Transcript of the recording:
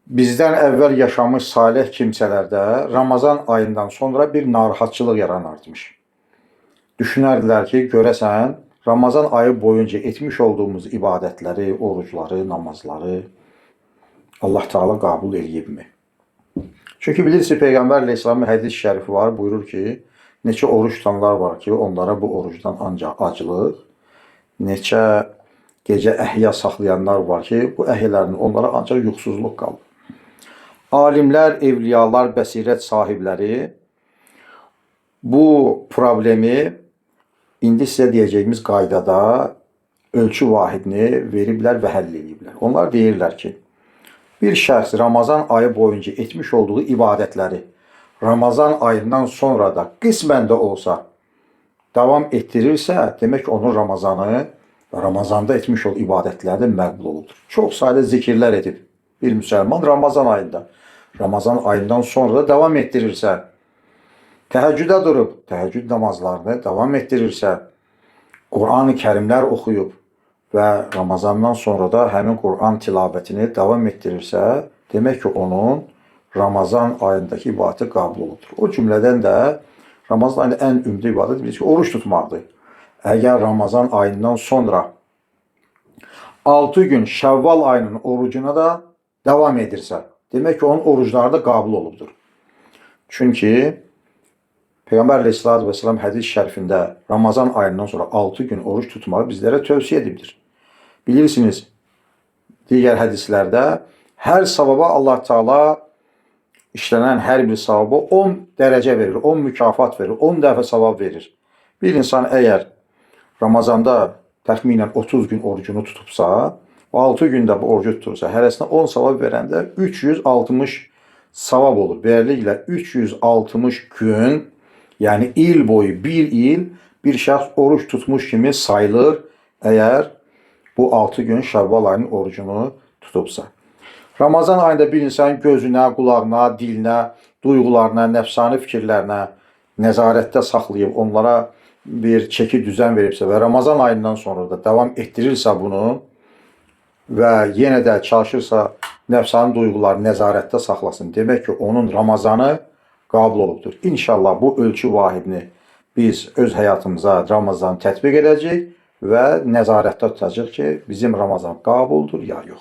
Bizdən əvvəl yaşamış salih kimsələrdə Ramazan ayından sonra bir narahatçılıq yaranarmış. Düşünərdilər ki, görəsən Ramazan ayı boyunca etmiş olduğumuz ibadətləri, orucları, namazları Allah Teala qəbul eləyibmi? Çünki bilirsiniz, Peyğəmbər Aleyhisselamın hədis şərifi var, buyurur ki, neçə oruç tutanlar var ki, onlara bu orucdan ancaq aclıq, neçə gecə əhya saxlayanlar var ki, bu əhyələrin onlara ancaq yuxusuzluq qalır. Alimlər, evliyalar, bəsirət sahibləri bu problemi indi sizə deyəcəyimiz qaydada ölçü vahidini veriblər və həll ediblər. Onlar deyirlər ki, bir şəxs Ramazan ayı boyunca etmiş olduğu ibadətləri Ramazan ayından sonra da qismən də olsa davam etdirirsə, demək onun Ramazanda etmiş olduğu ibadətlərdə məqbul olur. Çox sayda zikirlər edib bir müsəlman Ramazan ayından sonra da davam etdirirsə, təhəccüdə durub, təhəccüd namazlarını davam etdirirsə, Quran-ı Kərimlər oxuyub və Ramazandan sonra da həmin Quran tilavətini davam etdirirsə, demək ki, onun Ramazan ayındakı ibadəti qəbul olur. O cümlədən də Ramazan ayında ən ümdə ibadət bilirsiniz ki, oruç tutmaqdır. Əgər Ramazan ayından sonra 6 gün Şəvval ayının orucuna da davam edirsə, demək ki, onun orucları da qəbul olubdur. Çünki Peyğəmbər Aleyhisselatü Vesselam hədis şərifində Ramazan ayından sonra 6 gün oruç tutmağı bizlərə tövsiyə edibdir. Bilirsiniz, digər hədislərdə hər savaba Allah Teala işlənən hər bir savaba 10 dərəcə verir, 10 mükafat verir, 10 dəfə savab verir. Bir insan əgər Ramazanda təxminən 30 gün orucunu tutubsa, 6 gündə bu orucu tutursa, hərəsinə 10 savab verəndə 360 savab olur. Beləliklə 360 gün, yəni il boyu, bir il bir şəxs oruç tutmuş kimi sayılır, əgər bu 6 gün Şəvval ayının orucunu tutubsa. Ramazan ayında bir insan gözünə, qulağına, dilinə, duyğularına, nəfsani fikirlərinə nəzarətdə saxlayıb, onlara bir çeki düzen veribsə və Ramazan ayından sonra da davam etdirirsə bunu və yenə də çalışırsa nəfsani duyğuları nəzarətdə saxlasın, demək ki, onun Ramazanı qəbul olubdur. İnşallah bu ölçü vahidini biz öz həyatımıza Ramazan tətbiq edəcəyik və nəzarətdə tutacaq ki, bizim Ramazan qəbuldur ya yox.